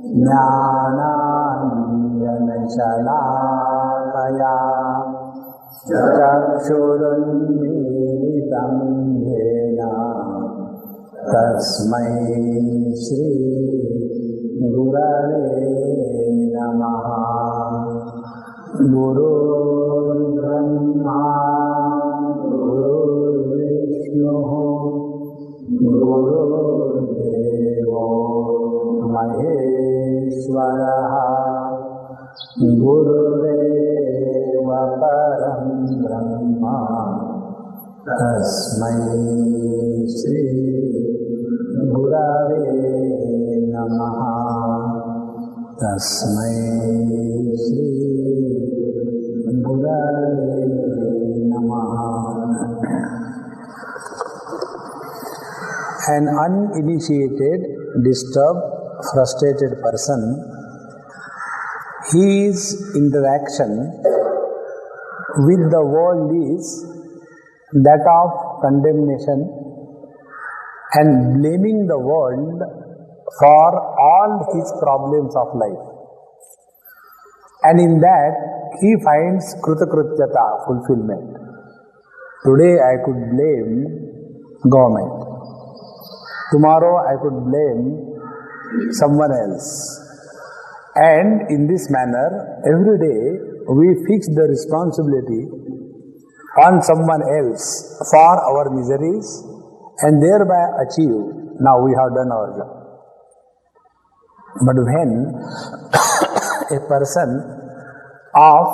ज्ञानाञ्जनशलाकया चक्षुरुन्मीलितं येन तस्मै श्रीगुरवे नमः। गुरुर्ब्रह्मा गुरुर्विष्णुः गुरुर्देवो महेश्वरः गुरुरेव परं ब्रह्म तस्मै श्री गुरवे नमः। तस्मै श्री गुरवे नमः। An uninitiated, disturbed, frustrated person, his interaction with the world is that of condemnation and blaming the world for all his problems of life. And in that, he finds kritakrityata, fulfillment. Today I could blame government. Tomorrow I could blame someone else. And in this manner, every day we fix the responsibility on someone else for our miseries and thereby achieve, now we have done our job. But when a person of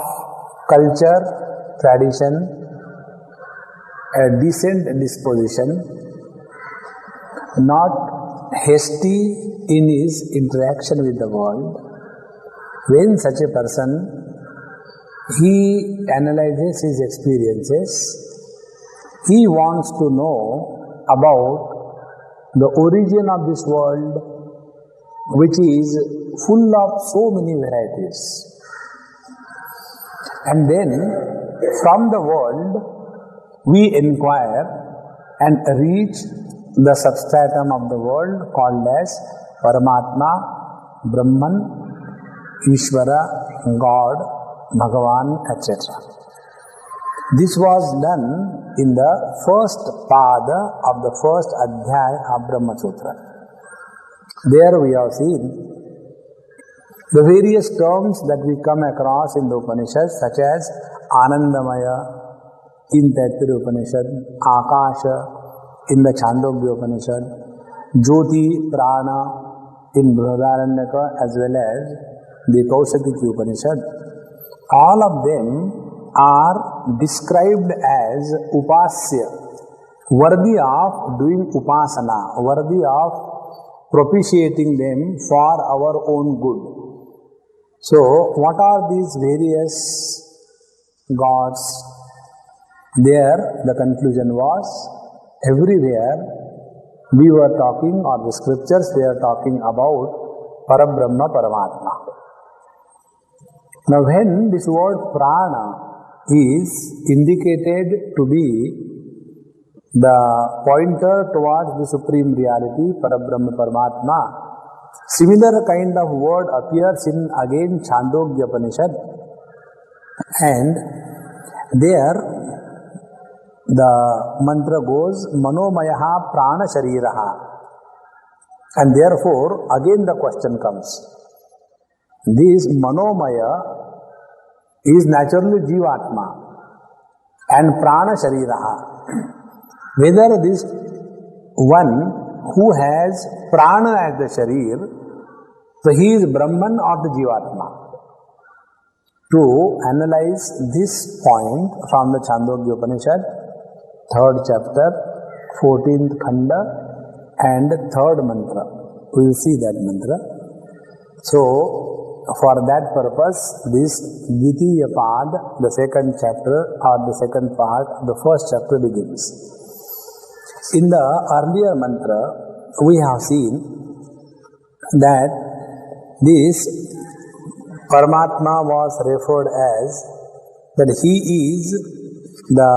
culture, tradition, a decent disposition, not hasty in his interaction with the world, when such a person, he analyzes his experiences, he wants to know about the origin of this world, which is full of so many varieties. And then from the world we inquire and reach the substratum of the world called as Paramatma, Brahman, Ishvara, God, Bhagavan, etc. This was done in the first pada of the first adhyaya of Brahma Sutra. There we have seen the various terms that we come across in the Upanishads, such as Anandamaya in Taittiriya Upanishad, Akasha in the Chandogya Upanishad, Jyoti Prana in Brihadaranyaka as well as the Kaushikya Upanishad. All of them are described as upasya, worthy of doing upasana, worthy of propitiating them for our own good. So, what are these various gods? There, the conclusion was, everywhere we were talking, or the scriptures they are talking about Parabrahma, Paramatma. Now, when this word prana is indicated to be the pointer towards the supreme reality, Parabrahma, Paramatma, similar kind of word appears in again Chandogya Upanishad, and there the mantra goes Manomayaha Prana Shariraha, and therefore again the question comes, this Manomaya is naturally Jivatma and Prana Shariraha. Whether this one who has Prana as the Sharir, so he is Brahman or the Jivatma. To analyze this point from the Chandogya Upanishad, 3rd chapter, 14th khanda and 3rd mantra. We will see that mantra. So, for that purpose, this Dvitiya Pad, the 2nd chapter or the 2nd part of the 1st chapter begins. In the earlier mantra, we have seen that this Paramatma was referred as that he is the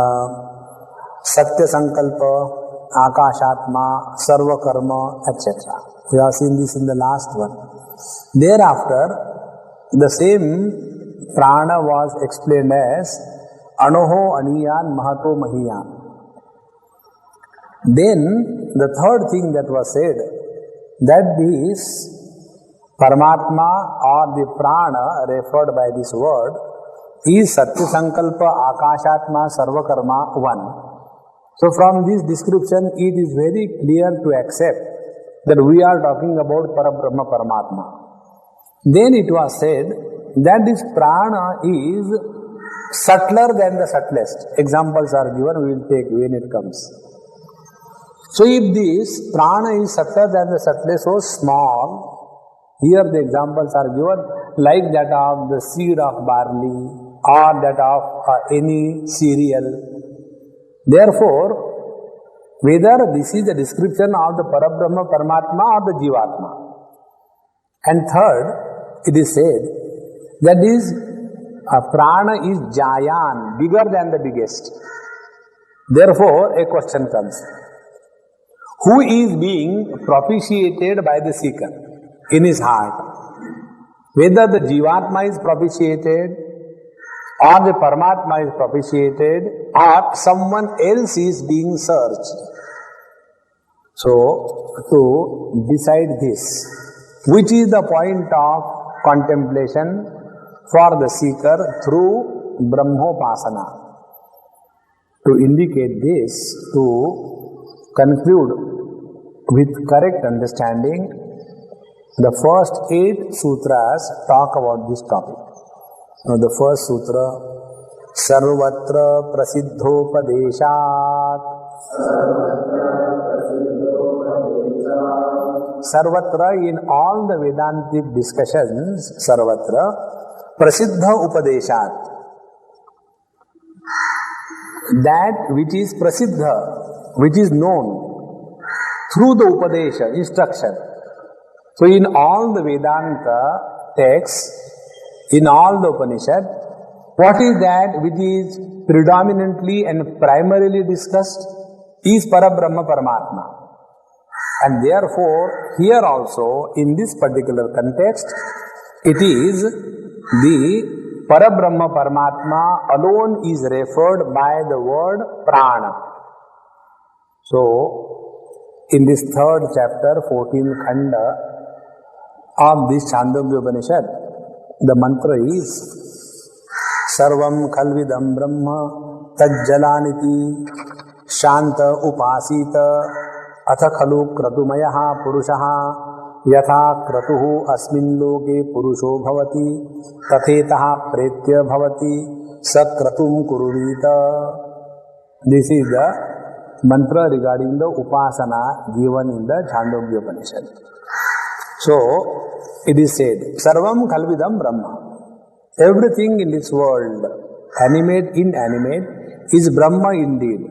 Satya Sankalpa, Akashatma, Sarva Karma, etc. We have seen this in the last one. Thereafter, the same prana was explained as Anoho Aniyan Mahato Mahiyan. Then the third thing that was said, that this Paramatma or the prana referred by this word is Satya Sankalpa Akashatma Sarvakarma one. So from this description it is very clear to accept that we are talking about Parabrahma Paramatma. Then it was said that this prana is subtler than the subtlest. Examples are given, we will take when it comes. So if this prana is subtler than the subtlest, so small, here the examples are given like that of the seed of barley or that of any cereal. Therefore, whether this is the description of the Parabrahma Paramatma or the Jivatma. And third, it is said that this prana is Jayan, bigger than the biggest. Therefore, a question comes. Who is being propitiated by the seeker in his heart? Whether the Jivatma is propitiated or the Paramatma is propitiated or someone else is being searched. So, to decide this, which is the point of contemplation for the seeker through Brahmopasana? To indicate this, to conclude with correct understanding, the first 8 sutras talk about this topic. Now the first sutra, Sarvatra Prasiddhopadeshat. Sarvatra, in all the Vedantic discussions, Sarvatra Prasiddha Upadeshat. That which is Prasiddha, which is known through the Upadesha, instruction. So in all the Vedanta texts, in all the Upanishad, what is that which is predominantly and primarily discussed is Parabrahma Paramatma. And therefore, here also, in this particular context, it is the Parabrahma Paramatma alone is referred by the word prana. So, in this third chapter, 14th Khanda of this Chandogya Upanishad, the mantra is Sarvam Khalvidam Brahma Tajjalaniti Shanta Upasita Atha Khalu Kratumayaha Purushaha Yatha Kratuhu Asmin Loke Purusho Bhavati Tathetaha Pretya Bhavati Sakratum Kuruvita. This is the mantra regarding the Upasana given in the Chandogya Upanishad. So, it is said, Sarvam Khalvidam Brahma. Everything in this world, animate, inanimate, is Brahma indeed.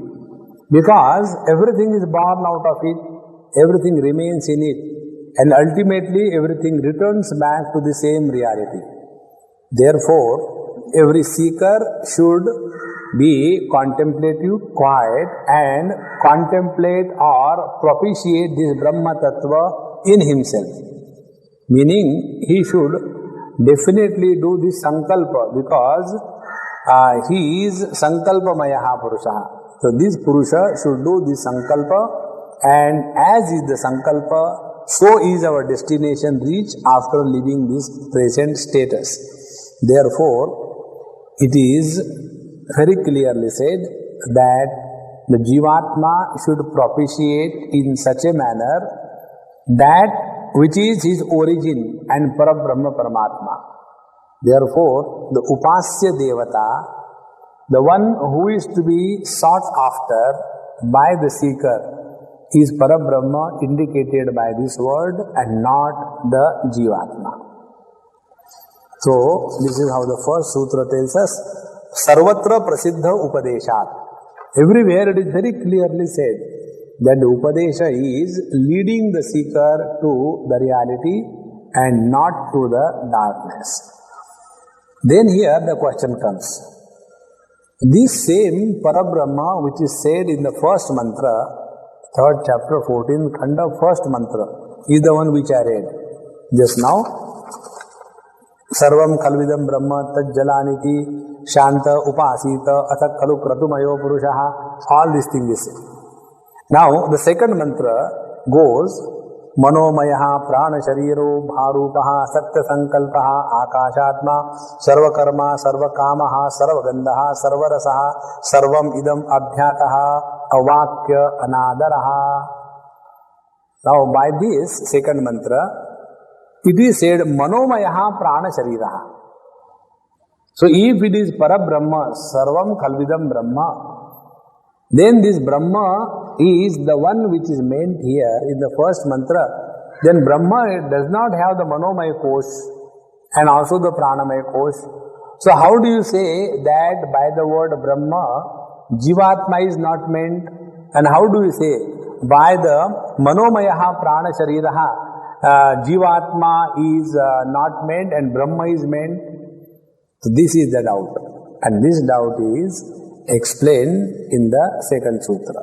Because everything is born out of it, everything remains in it, and ultimately everything returns back to the same reality. Therefore, every seeker should be contemplative, quiet, and contemplate or propitiate this Brahma Tattva in himself. Meaning, he should definitely do this sankalpa because he is sankalpa mayaha purusha. So, this purusha should do this sankalpa, and as is the sankalpa, so is our destination reached after leaving this present status. Therefore, it is very clearly said that the Jivatma should propitiate in such a manner that which is his origin and Parabrahma Paramatma. Therefore, the Upasya Devata, the one who is to be sought after by the seeker, is Parabrahma indicated by this word and not the Jivatma. So, this is how the first sutra tells us, Sarvatra Prasiddha Upadeshat. Everywhere it is very clearly said that the Upadesha is leading the seeker to the reality and not to the darkness. Then here the question comes. This same Parabrahma which is said in the first mantra, 3rd chapter, 14th Khanda, first mantra, is the one which I read. just now. Sarvam khalvidam brahma tajjalaniti shanta upasita athak kalu kratumayo purushaha. All these things is said. Now the second mantra goes Manomaya prana shariro bharupaha satya sankalpaha akashatma sarvakarma sarvakamaha sarvagandhaha sarvarasaha sarvam idam abhyataha avakya anadaraha. Now by this second mantra it is said Manomaya prana shariraha. So if it is Parabrahma sarvam khalvidam Brahma, then this Brahma is the one which is meant here in the first mantra. Then Brahma does not have the Manomaya kosh and also the Pranamaya kosh. So how do you say that by the word Brahma, Jivatma is not meant? And how do you say by the Manomaya Prana Shariraha, Jivatma is not meant and Brahma is meant? So this is the doubt. And this doubt is explained in the second sutra.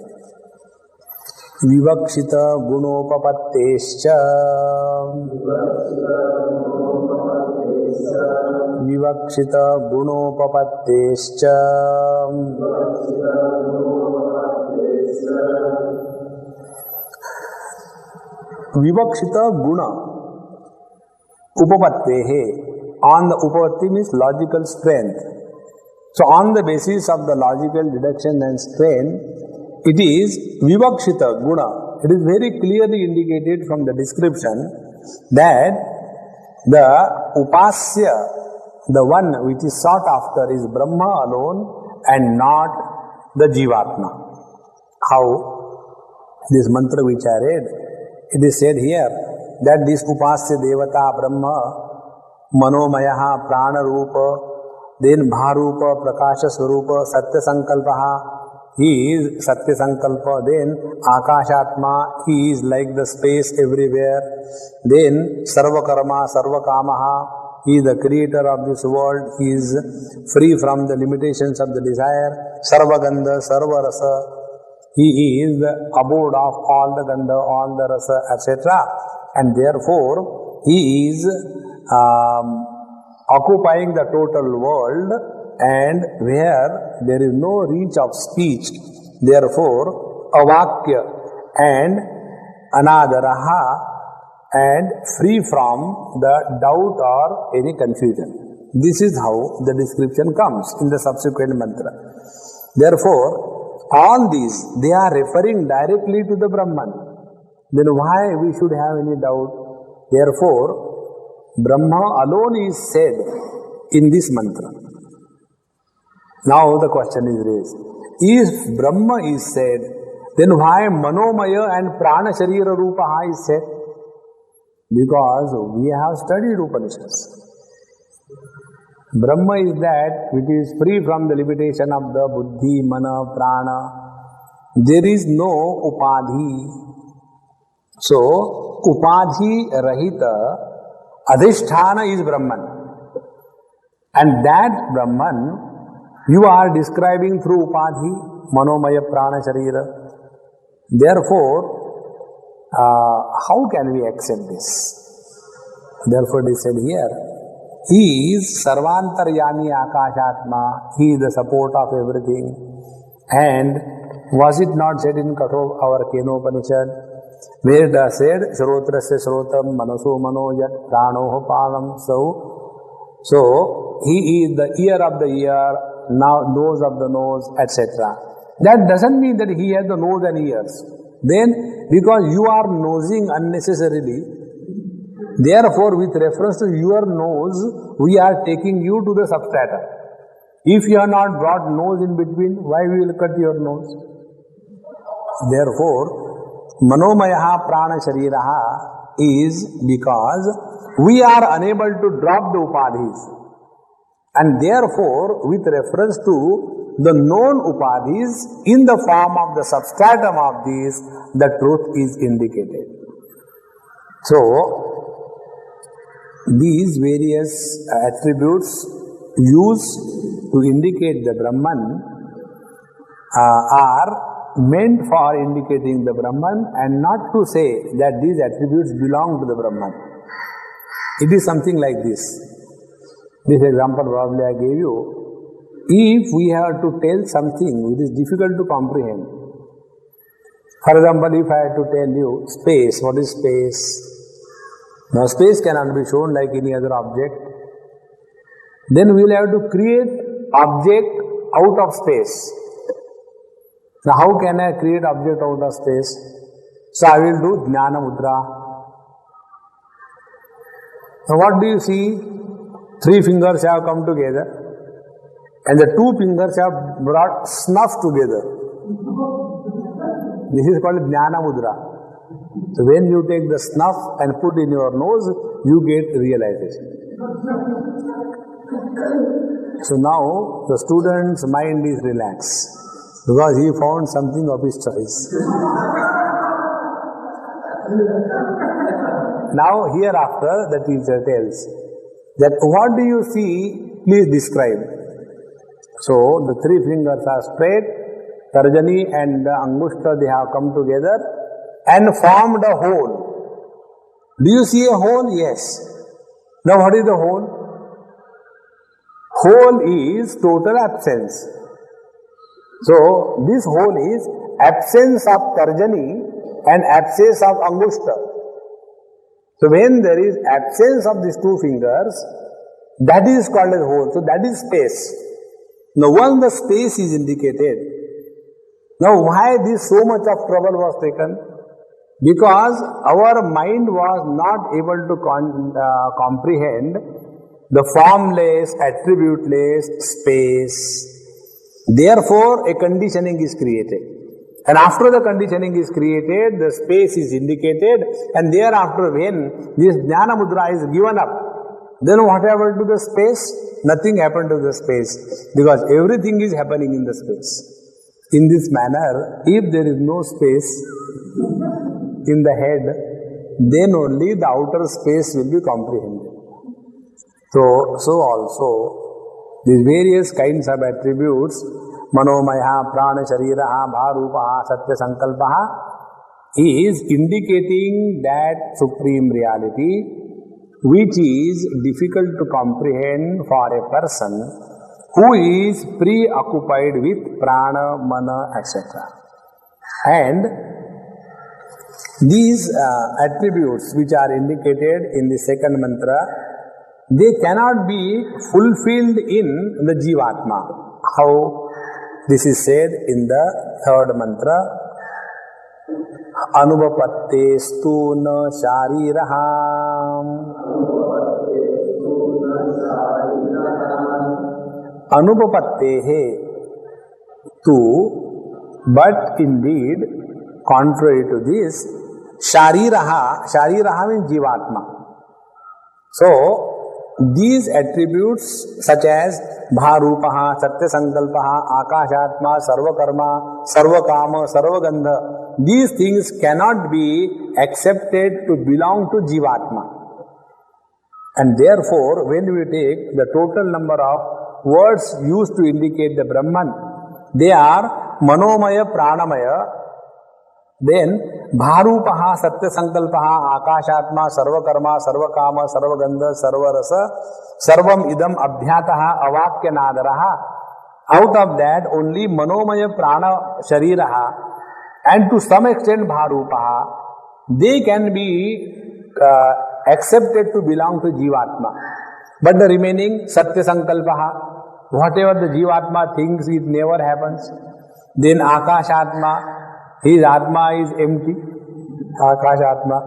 Vivakshita gunopapattescha Vivakshita gunopapattescha Vivakshita guna upapattehe. On the upapatti means logical strength. So on the basis of the logical deduction and strength, it is Vivakshita guna. It is very clearly indicated from the description that the upasya, the one which is sought after, is Brahma alone and not the Jivatma. How? This mantra which I read, it is said here that this upasya devata Brahma Manomaya Prana Rupa, then Bharupa Prakasha Swarupa Satya Sankalpaha, he is Satya Sankalpa, then Akashatma, he is like the space everywhere, then Sarvakarma Sarvakamaha, he is the creator of this world, he is free from the limitations of the desire, Sarvagandha Sarvarasa, he is the abode of all the Gandha, all the Rasa, etc. And therefore he is occupying the total world, and where there is no reach of speech, therefore avakya and anadaraha, and free from the doubt or any confusion. This is how the description comes in the subsequent mantra. Therefore all these, they are referring directly to the Brahman. Then why we should have any doubt? Therefore Brahma alone is said in this mantra. Now the question is raised. If Brahma is said, then why Manomaya and Prana Sharira Rupaha is said? Because we have studied Upanishads. Brahma is that which is free from the limitation of the Buddhi, Mana, Prana. There is no Upadhi. So, Upadhi Rahita Adhisthana is Brahman. And that Brahman you are describing through Upadhi, Manomaya Prana Sharira. Therefore, how can we accept this? Therefore it is said here, he is Sarvantaryami Akashatma, he is the support of everything. And was it not said in our Kenopanishad, where it is said, Shrotrasya Shrotam Manaso Manojat Pranoho Panam. So he is the ear of the ear, now nose of the nose, etc. That doesn't mean that he has the nose and ears. Then, because you are nosing unnecessarily, therefore with reference to your nose, we are taking you to the substrata. If you have not brought nose in between, why we will cut your nose? Therefore, Manomaya Prana Shariraha is because we are unable to drop the Upadhis. And therefore, with reference to the known Upadhis, in the form of the substratum of these, the truth is indicated. So, these various attributes used to indicate the Brahman are meant for indicating the Brahman, and not to say that these attributes belong to the Brahman. It is something like this. This example probably I gave you. If we have to tell something which is difficult to comprehend, for example, if I had to tell you space, what is space? Now space cannot be shown like any other object. Then we will have to create object out of space. Now how can I create object out of space? So I will do Jnana Mudra. Now what do you see? 3 fingers have come together and the 2 fingers have brought snuff together. This is called Jnana Mudra. So when you take the snuff and put in your nose, you get realization. So now the student's mind is relaxed because he found something of his choice. Now hereafter the teacher tells that what do you see, please describe. So the 3 fingers are straight, Tarjani and Angushta, they have come together and formed a hole. Do you see a hole? Yes. Now what is the hole? Hole is total absence. So this hole is absence of Tarjani and absence of Angushta. So when there is absence of these 2 fingers, that is called as hole. So that is space. Now once the space is indicated, now why this so much of trouble was taken? Because our mind was not able to comprehend the formless, attributeless space. Therefore a conditioning is created. And after the conditioning is created, the space is indicated, and thereafter when this Jnana Mudra is given up, then what happened to the space? Nothing happened to the space, because everything is happening in the space. In this manner, if there is no space in the head, then only the outer space will be comprehended. So also, these various kinds of attributes, Manomaya, Prana, Shariraha, Bharupaha, Satya Sankalpaha, is indicating that supreme reality which is difficult to comprehend for a person who is preoccupied with Prana, Mana, etc. And these attributes which are indicated in the second mantra, they cannot be fulfilled in the Jivatma. How? This is said in the third mantra. Anuvapatte stuna shariraha. Anuvapatte tu, but indeed, contrary to this, shariraha means jivatma. So, these attributes such as Bharupaha, Satya Sankalpaha, Akashatma, Sarvakarma, Sarvakama, Sarvagandha, these things cannot be accepted to belong to Jivatma. And therefore, when we take the total number of words used to indicate the Brahman, they are Manomaya, Pranamaya, then Bharupaha, Satya Sankalpaha, Akashatma, Sarvakarma, Sarvakama, Sarvagandha, Sarvarasa, Sarvam Idam Abhyataha, Avakya Nadaraha. Out of that, only Manomaya, Prana, Shariraha, and to some extent Bharupaha, they can be accepted to belong to Jivatma. But the remaining Satya Sankalpaha, whatever the Jivatma thinks, it never happens. Then Akashatma, his Atma is empty, Akash Atma.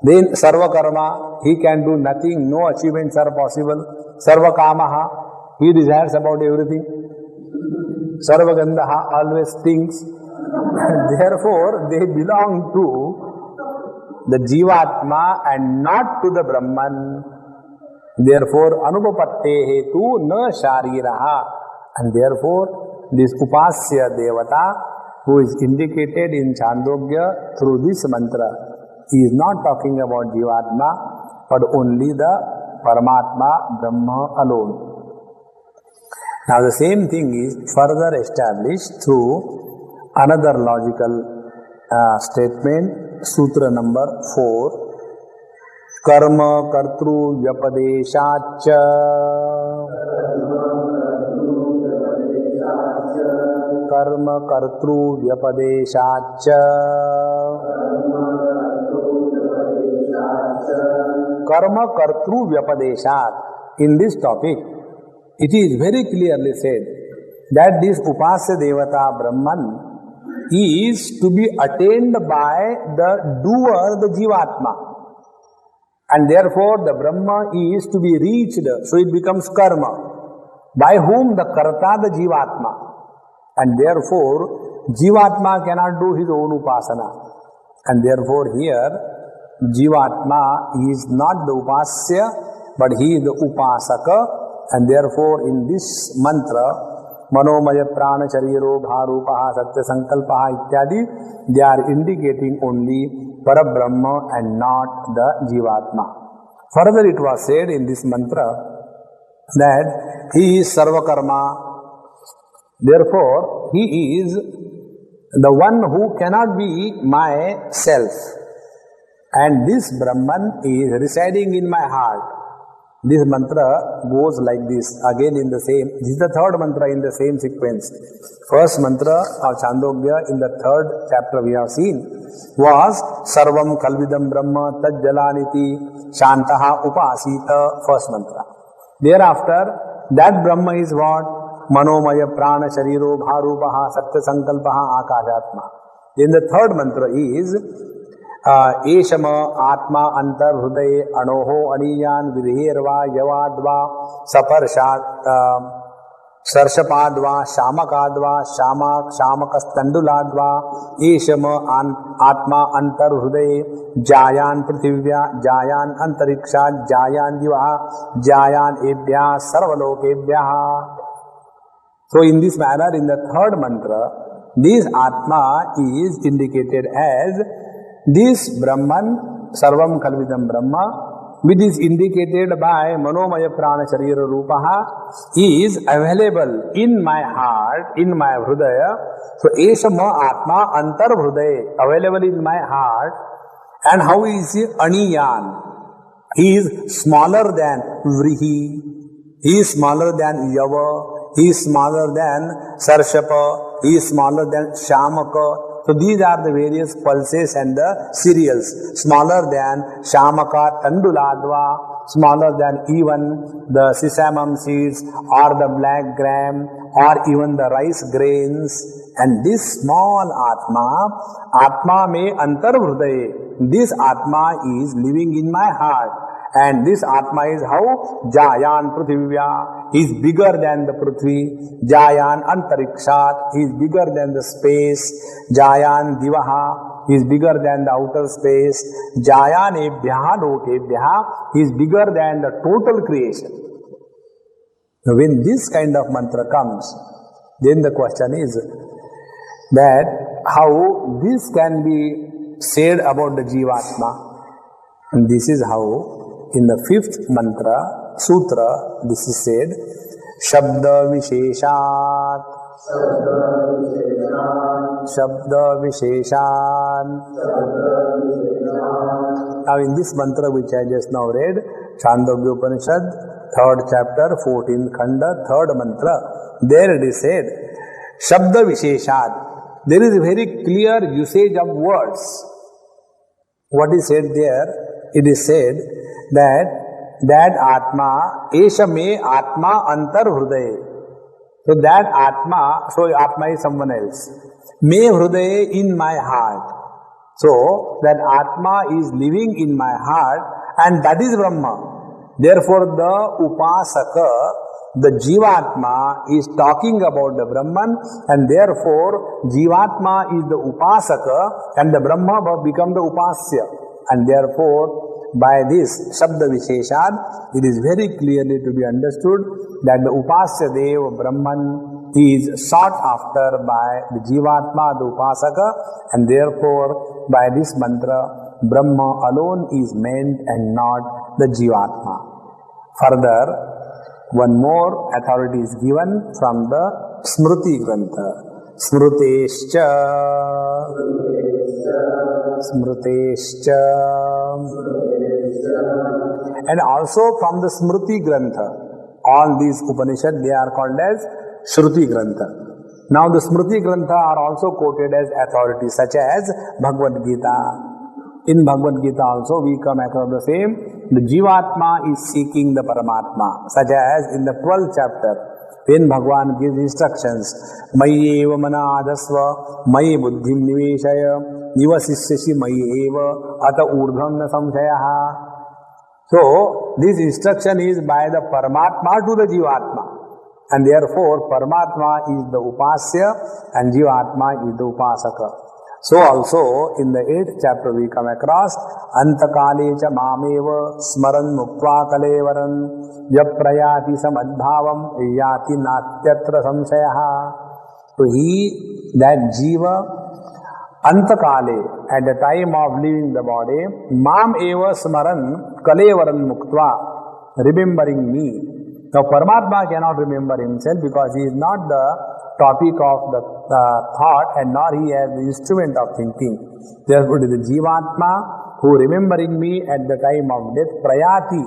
Then Sarvakarma, he can do nothing, no achievements are possible. Sarvakamaha, he desires about everything. Sarvagandha always thinks. Therefore, they belong to the Jivatma and not to the Brahman. Therefore, Anupapatte hetu na shariraha. And therefore, this Upasya Devata, who is indicated in Chandogya through this mantra, he is not talking about Jivatma, but only the Paramatma, Brahma alone. Now the same thing is further established through another logical statement, Sutra number 4. कर्म कर्तृ व्यपदेशाच्च कर्म कर्तृ व्यपदेशाच्च कर्म कर्तृ व्यपदेशात. In this topic, it is very clearly said that this upasya devata Brahman is to be attained by the doer, the Jivatma. And therefore the Brahma is to be reached, so it becomes karma. By whom? The karta, the Jivatma. And therefore Jivatma cannot do his own upasana. And therefore here Jivatma is not the upasya, but he is the upasaka. And therefore in this mantra, Manomaya Prana Shariro Bharupaha Satya Sankalpaha ityadi, they are indicating only Parabrahma and not the Jivatma. Further it was said in this mantra that he is Sarvakarma. Therefore he is the one who cannot be myself. And this Brahman is residing in my heart. This mantra goes like this, again in the same, this is the third mantra in the same sequence. First mantra of Chandogya in the third chapter we have seen was Sarvam Kalvidam Brahma Tad Jalaniti Shantaha Upasita, first mantra. Thereafter, that Brahma is what? Manomaya Prana Shariro Bharupaha Satya Sankalpaha Akashatma. Then the third mantra is Eshama Atma Antar Hruday Anoho Aniyan Vidherva Yavadva Saparshat Sarshapadva Shamakadva Shamakastanduladva Eshama Atma Antar Hruday Jayan Prithivya Jayan Antariksha Jayan Diva Jayan Ebhya Sarvalokebhya. So in this manner, in the third mantra, this Atma is indicated as this Brahman, Sarvam Kalvidam Brahma, which is indicated by Manomaya Prana Sharira Rupaha, is available in my heart, in my Hrudaya. So, Eshama Atma Antar Hrudaya, available in my heart. And how is he? Aniyan. He is smaller than Vrihi. He is smaller than Yava. He is smaller than Sarshapa. He is smaller than Shamaka. So these are the various pulses and the cereals. Smaller than Shamaka Tanduladva, smaller than even the sesamum seeds or the black gram or even the rice grains. And this small Atma me antar hrudaye. This Atma is living in my heart. And this Atma is how? Jayan Prithivya. He is bigger than the Prithvi. Jayan Antarikshat. He is bigger than the space. Jayan Divaha. He is bigger than the outer space. Jayan Ebhya Lokebhya. He is bigger than the total creation. Now, when this kind of mantra comes, then the question is that how this can be said about the Jivatma. And this is how in the fifth mantra, sutra, this is said, Shabda Visheshat, Shabda Visheshan. Now in this mantra which I just now read, Chandogya Upanishad, 3rd chapter, 14th khanda, 3rd mantra, there it is said, Shabda Visheshat. There is a very clear usage of words. What is said there? It is said that Atma, Esha me Atma Antar Hrudaye. So that Atma, so Atma is someone else. Me Hrudaye, in my heart. So that Atma is living in my heart and that is Brahma. Therefore the Upasaka, the Jivatma is talking about the Brahman and therefore Jivatma is the Upasaka and the Brahma become the Upasya. And therefore by this Shabda Visheshan, it is very clearly to be understood that the Upasya Deva Brahman is sought after by the Jivatma, the Upasaka, and therefore by this mantra, Brahma alone is meant and not the Jivatma. Further, one more authority is given from the Smriti Grantha. Smrutescha. Smrutescha. And also from the Smriti Grantha. All these Upanishads, they are called as Shruti Grantha. Now the Smriti Grantha are also quoted as authorities, such as Bhagavad Gita. In Bhagavad Gita also we come across the same. The Jivatma is seeking the Paramatma, such as in the 12th chapter, when Bhagwan gives instructions, Mayi eva mana adhasva, Mayi buddhim niveshaya, nivasisyashi Mayi eva, ata urdham na samshayaha. So, this instruction is by the Paramatma to the Jivatma. And therefore, Paramatma is the Upasya and Jivatma is the Upasaka. So also, in the 8th chapter we come across, Antakale cha mameva smaran muktva kalevaran yaprayati samadbhavam yati natyatra samsayaha. So that Jiva, Antakale, at the time of leaving the body, Mam eva smaran kalevaran muktva, remembering me. Now Paramatma cannot remember himself because he is not the topic of the thought and nor he has the instrument of thinking. Therefore it is the Jivatma who remembering me at the time of death, prayati,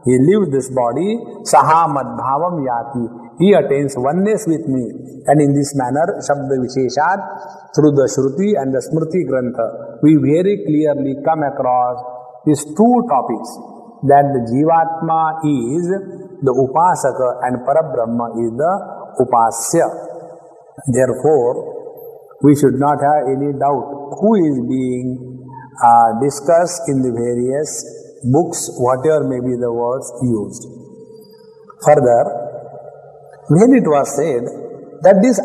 he leaves this body, saha madbhavam yati, he attains oneness with me. And in this manner, Shabda Visheshat, through the Shruti and the Smriti Grantha, we very clearly come across these two topics, that the Jivatma is the Upasaka and Parabrahma is the Upasya. Therefore, we should not have any doubt who is being discussed in the various books, whatever may be the words used. Further, when it was said that this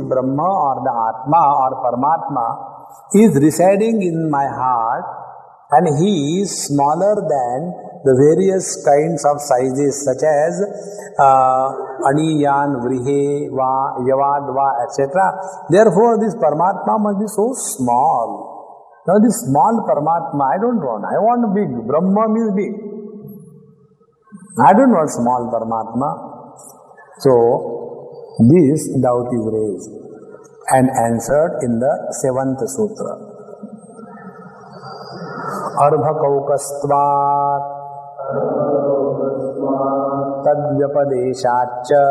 Brahma or the Atma or Paramatma is residing in my heart and he is smaller than the various kinds of sizes such as Aniyan, Vrihe, Va, Yavad, Va, etc. Therefore, this Paramatma must be so small. Now, this small Paramatma, I don't want. I want big. Brahma means big. I don't want small Paramatma. So, this doubt is raised and answered in the 7th Sutra. Arbhakaukastvat tadvyapadeshacha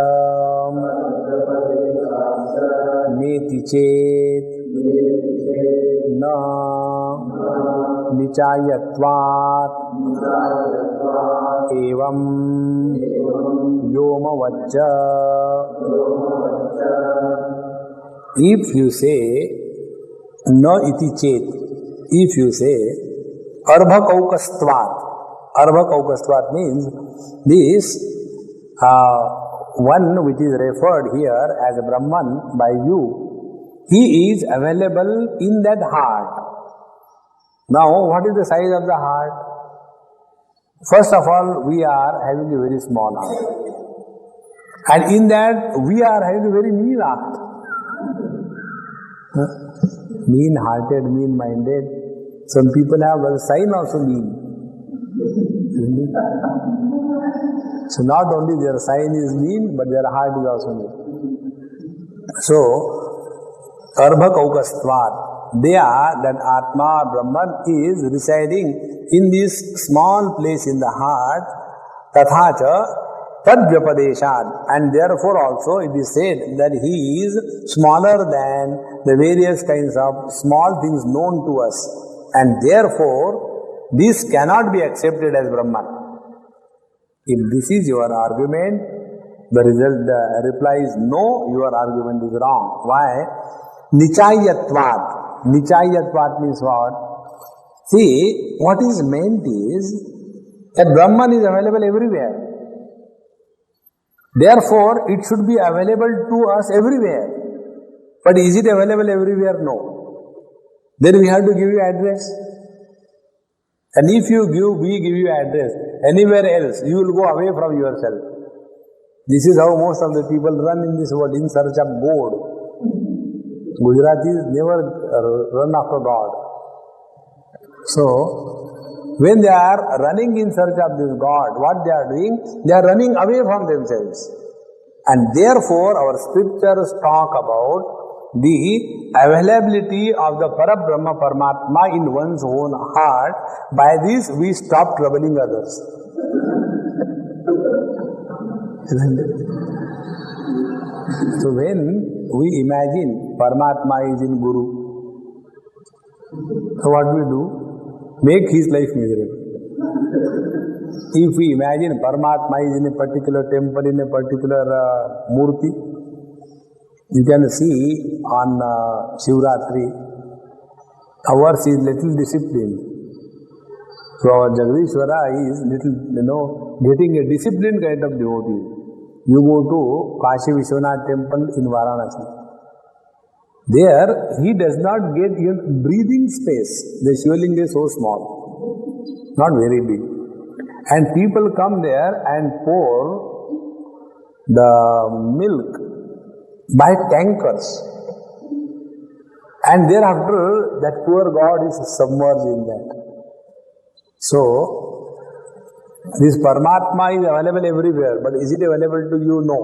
neti chet na nichayatvat evam yomavaccha. If you say na iti chet, if you say Arbhakaukastvat, Arbhakaukastvat means this one which is referred here as Brahman by you, he is available in that heart. Now, what is the size of the heart? First of all, we are having a very small heart. And in that, we are having a very mean heart. Mean-hearted, mean-minded. Some people have a sign also mean. So not only their sign is mean, but their heart is also mean. So, Arbhakaukastvat, they are that Atma Brahman is residing in this small place in the heart, tathacha tadvyapadeshat, and therefore also it is said that he is smaller than the various kinds of small things known to us. And therefore, this cannot be accepted as Brahman. If this is your argument, the reply is no, your argument is wrong. Why? Nichayatvat. Nichayatvat means what? See, what is meant is that Brahman is available everywhere. Therefore, it should be available to us everywhere. But is it available everywhere? No. Then we have to give you address. And if we give you address anywhere else, you will go away from yourself. This is how most of the people run in this world, in search of God. Gujaratis never run after God. So, when they are running in search of this God, what they are doing? They are running away from themselves. And therefore, our scriptures talk about the availability of the Parabrahma Paramatma in one's own heart. By this we stop troubling others. Isn't it? So when we imagine Paramatma is in Guru, so what we do? Make his life miserable. If we imagine Paramatma is in a particular temple, in a particular murti, you can see on Shivratri, ours is little disciplined. So our Jagadishwara is little, getting a disciplined kind of devotee. You go to Kashi Vishwanath temple in Varanasi. There, he does not get even breathing space. The Shivlinga is so small, not very big. And people come there and pour the milk by tankers. And thereafter, that poor God is submerged in that. So, this Paramatma is available everywhere, but is it available to you? No.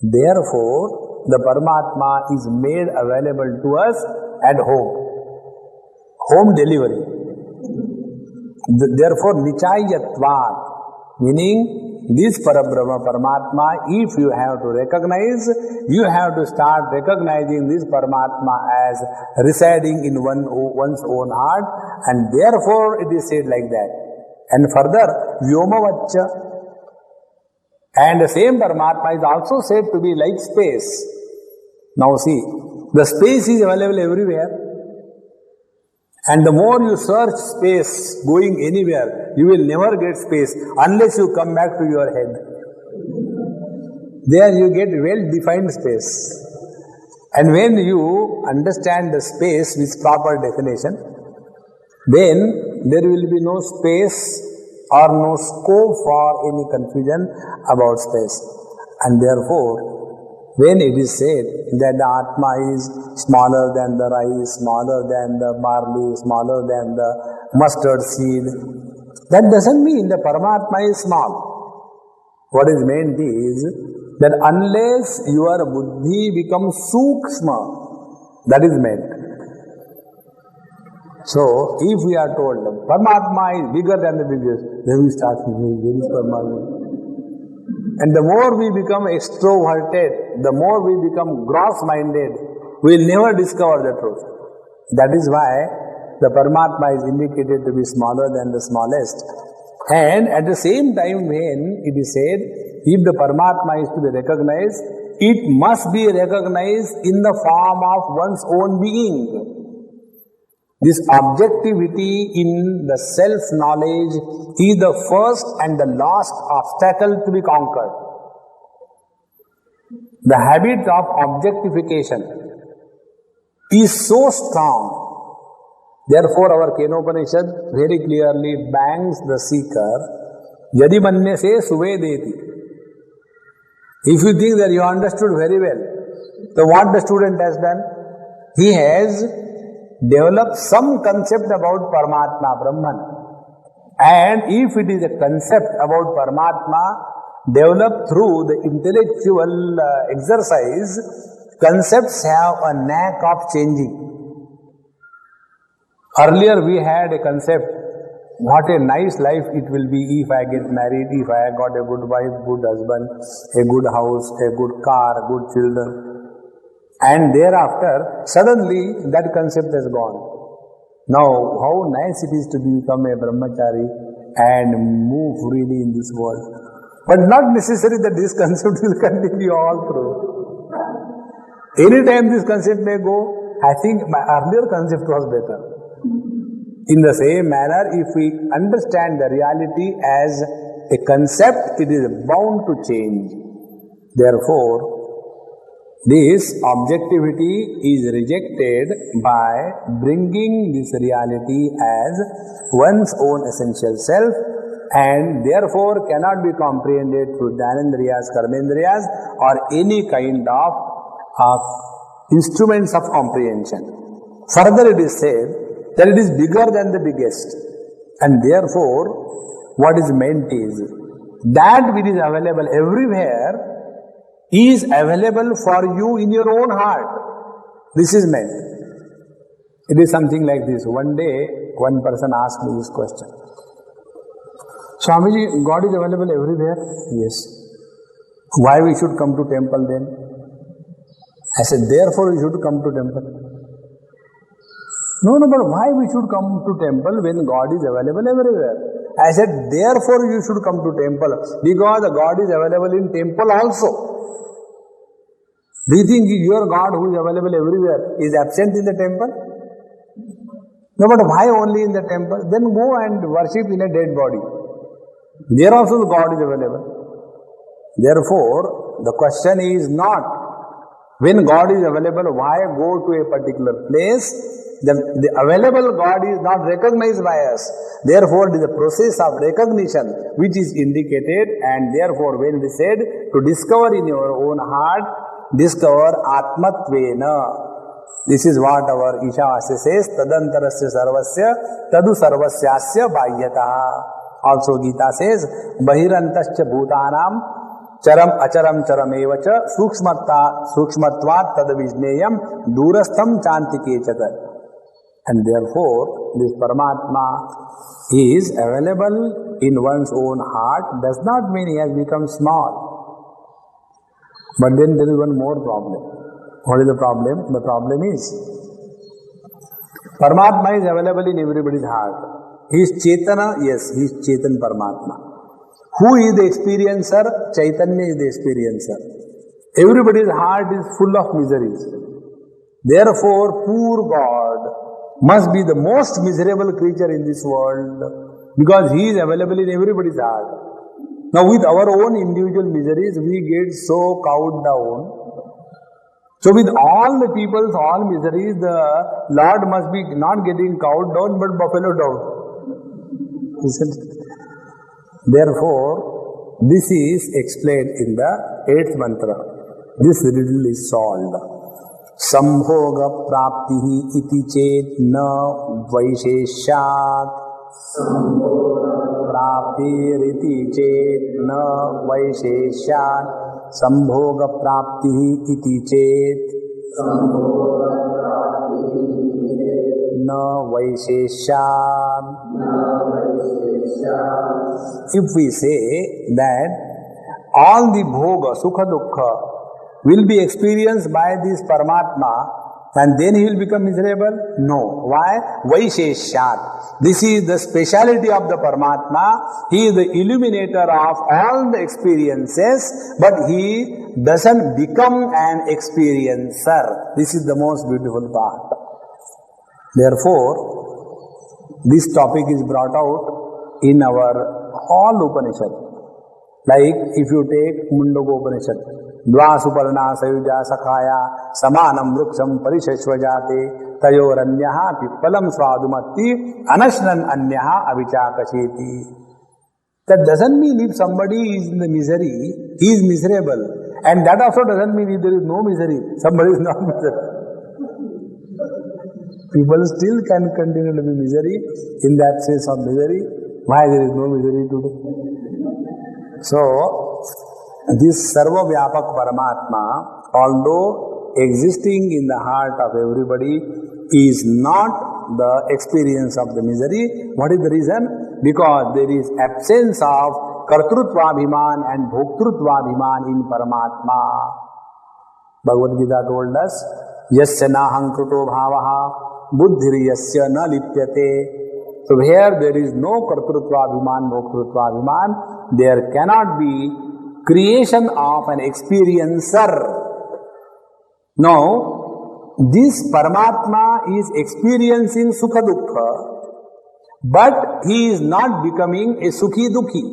Therefore, the Paramatma is made available to us at home. Home delivery. Therefore, Nichayatvat, meaning this Parabrahma Paramatma, if you have to recognize, you have to start recognizing this Paramatma as residing in one's own heart, and therefore it is said like that. And further, Vyomavaccha, and the same Paramatma is also said to be like space. Now see, the space is available everywhere. And the more you search space going anywhere, you will never get space unless you come back to your head. There you get well-defined space. And when you understand the space with proper definition, then there will be no space or no scope for any confusion about space. And therefore, when it is said that the Atma is smaller than the rice, smaller than the barley, smaller than the mustard seed, that doesn't mean the Paramatma is small. What is meant is that unless your buddhi becomes sukshma, that is meant. So, if we are told Paramatma is bigger than the biggest, then we start thinking, where is Paramatma? And the more we become extroverted, the more we become gross-minded, we will never discover the truth. That is why the Paramatma is indicated to be smaller than the smallest. And at the same time, when it is said, if the Paramatma is to be recognized, it must be recognized in the form of one's own being. This objectivity in the self-knowledge is the first and the last obstacle to be conquered. The habit of objectification is so strong. Therefore, our Kenopanishad very clearly bangs the seeker, Yadi manne se suvedeti. If you think that you understood very well, so what the student has done? He has develop some concept about Paramatma, Brahman. And if it is a concept about Paramatma developed through the intellectual exercise, concepts have a knack of changing. Earlier we had a concept, what a nice life it will be if I get married, if I got a good wife, good husband, a good house, a good car, good children. And thereafter, suddenly that concept has gone. Now, how nice it is to become a brahmachari and move freely in this world. But not necessary that this concept will continue all through. Anytime this concept may go, I think my earlier concept was better. In the same manner, if we understand the reality as a concept, it is bound to change. Therefore, this objectivity is rejected by bringing this reality as one's own essential self, and therefore cannot be comprehended through Dhanendriyas, Karmendriyas or any kind of instruments of comprehension. Further it is said that it is bigger than the biggest, and therefore what is meant is that which is available everywhere is available for you in your own heart. This is meant. It is something like this. One day, one person asked me this question. Swamiji, God is available everywhere? Yes. Why we should come to temple then? I said, therefore you should come to temple. No, but why we should come to temple when God is available everywhere? I said, therefore you should come to temple because God is available in temple also. Do you think your God who is available everywhere is absent in the temple? No, but why only in the temple? Then go and worship in a dead body. There also the God is available. Therefore, the question is not when God is available, why go to a particular place? The available God is not recognized by us. Therefore, it is the process of recognition which is indicated, and therefore when we said to discover in your own heart, discover Atmatvena. This is what our Ishavasya says, Tadantarasya Sarvasya Tadu Sarvasyasya Bahyata. Also Gita says, Bahirantascha Bhutanam Charam Acharam Charamevacha Sukshmatvat Tadavijneyam Durastham Chantike Chata. And therefore, this Paramatma is available in one's own heart does not mean he has become small. But then there is one more problem. What is the problem? The problem is Paramatma is available in everybody's heart. He is Chetana, yes, he is Chetan Paramatma. Who is the experiencer? Chaitanya is the experiencer. Everybody's heart is full of miseries. Therefore, poor God must be the most miserable creature in this world because he is available in everybody's heart. Now, with our own individual miseries, we get so cowed down. So with all the people's all miseries, the Lord must be not getting cowed down but buffalo down. Isn't it? Therefore, this is explained in the 8th mantra. This riddle is solved. Sambhoga praptihi iti chet na vaisheshyat. Praptiriti chet na vaisheshyat. Sambhoga praptihi iti chet na vaisheshyat. If we say that all the bhoga, sukha dukkha will be experienced by this Paramatma, and then he will become miserable? No. Why? Vaisheshyat. This is the speciality of the Paramatma. He is the illuminator of all the experiences, but he doesn't become an experiencer. This is the most beautiful part. Therefore, this topic is brought out in our all Upanishad. Like if you take Mundoga Upanishad, Dvasuparna Sayuja Sakhaya Samanam Vruksham Parishashvajate Tayoranyaha Pippalam Swadumatti Anashnan Anyaha Avichakasheti. That doesn't mean if somebody is in the misery, he is miserable. And that also doesn't mean if there is no misery, somebody is not miserable. People still can continue to be misery in the absence of misery. Why there is no misery today? So, this Sarva Vyapak Paramatma, although existing in the heart of everybody, is not the experience of the misery. What is the reason? Because there is absence of Kartrutvabhiman and Bhoktruttvabhiman in Paramatma. Bhagavad Gita told us, Yasya nahankruto bhavaha buddhir yasya na lipyate. So here there is no Kartrutvabhiman, Bhoktruttvabhiman. There cannot be creation of an experiencer. Now, this Paramatma is experiencing Sukha Dukkha, but he is not becoming a Sukhi Dukhi.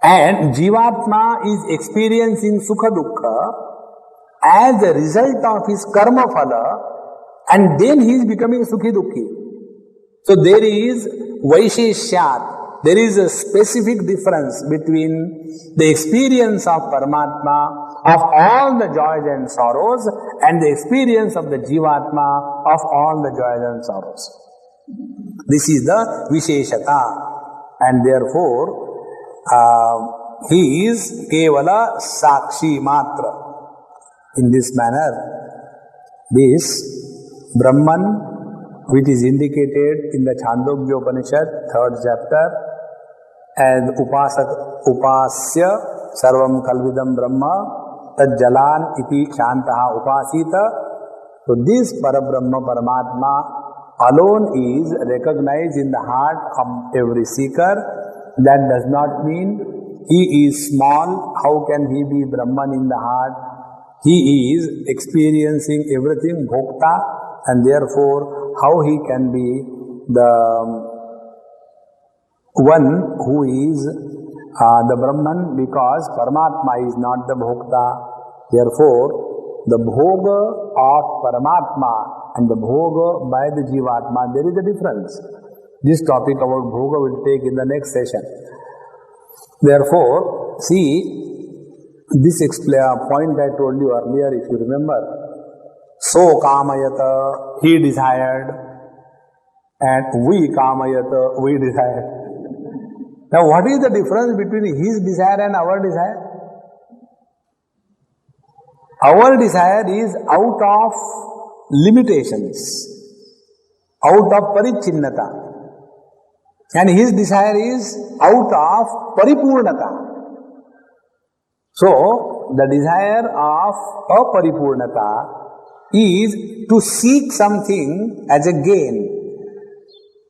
And Jivatma is experiencing Sukha Dukkha as a result of his karma phala, and then he is becoming Sukhi Dukhi. So there is Vaisheshyat. There is a specific difference between the experience of Paramatma, of all the joys and sorrows, and the experience of the Jivatma, of all the joys and sorrows. This is the Visheshata. And therefore, he is Kevala Sakshi Matra. In this manner, This Brahman, which is indicated in the Chandogya Upanishad, 3rd chapter, as Upasya Sarvam Kalvidam Brahma Tad Jalan Iti Shantaha Upasita. So this Parabrahma Paramatma alone is recognized in the heart of every seeker. That does not mean he is small. How can he be Brahman in the heart? He is experiencing everything, Bhokta, and therefore how he can be the one who is the Brahman, because Paramatma is not the Bhokta. Therefore, the Bhoga of Paramatma and the Bhoga by the Jivatma, there is a difference. This topic about Bhoga will take in the next session. Therefore, see, this point I told you earlier, if you remember, So Kamayata, he desired, and we Kamayata, we desired. Now, what is the difference between his desire and our desire? Our desire is out of limitations, out of parichinnata, and his desire is out of paripurnata. So, the desire of aparipurnata is to seek something as a gain,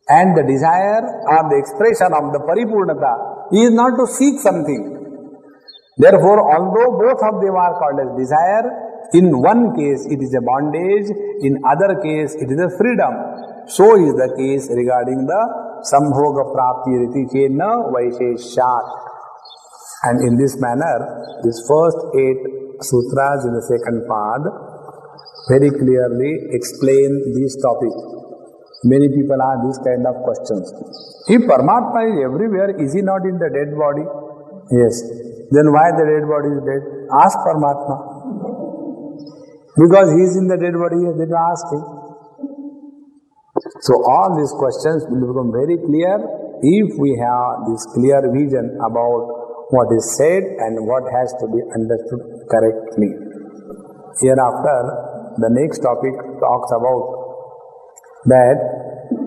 and the desire or the expression of the paripurnata is not to seek something. Therefore, although both of them are called as desire, in one case it is a bondage, in other case it is a freedom. So is the case regarding the Sambhoga Prapti Riti Chena Vaisheshat. And in this manner, these first 8 sutras in the second pad very clearly explain this topic. Many people ask these kind of questions. If Paramatma is everywhere, is he not in the dead body? Yes. Then why the dead body is dead? Ask Paramatma. Because he is in the dead body, then ask him. So all these questions will become very clear if we have this clear vision about what is said and what has to be understood correctly. Hereafter, the next topic talks about that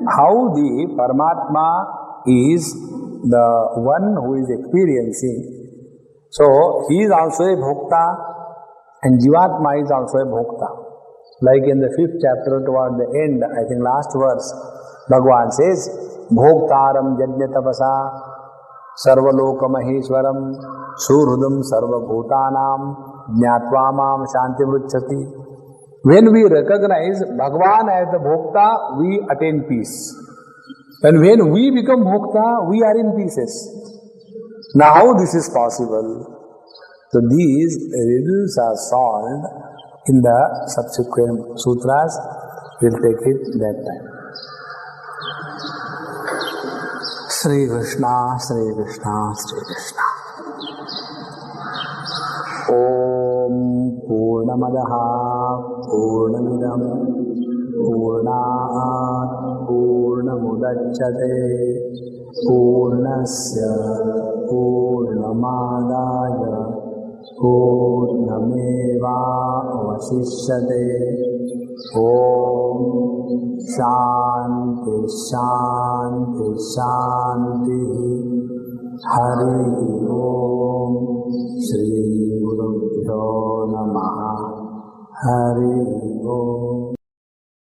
how the Paramatma is the one who is experiencing. So, he is also a Bhokta and Jivatma is also a Bhokta. Like in the 5th chapter toward the end, I think last verse, Bhagavan says, Bhoktaram Jajna Tapasa Sarvaloka Maheshwaram Surhudam Sarva Bhutanam Jnatva Shanti Vruchati. When we recognize Bhagavan as the Bhokta, we attain peace. And when we become Bhokta, we are in pieces. Now, how this is possible? So, these riddles are solved in the subsequent sutras. We'll take it that time. Sri Krishna, Sri Krishna, Sri Krishna. Om Purnamadaha Purnamidam Purnat Purnamudachyate Purnasya Purnamadaya Purnameva Vasishyate. Om Shanti Shanti Shanti. Hari Om. Shri Guru Pyo Namaha. Hari Om.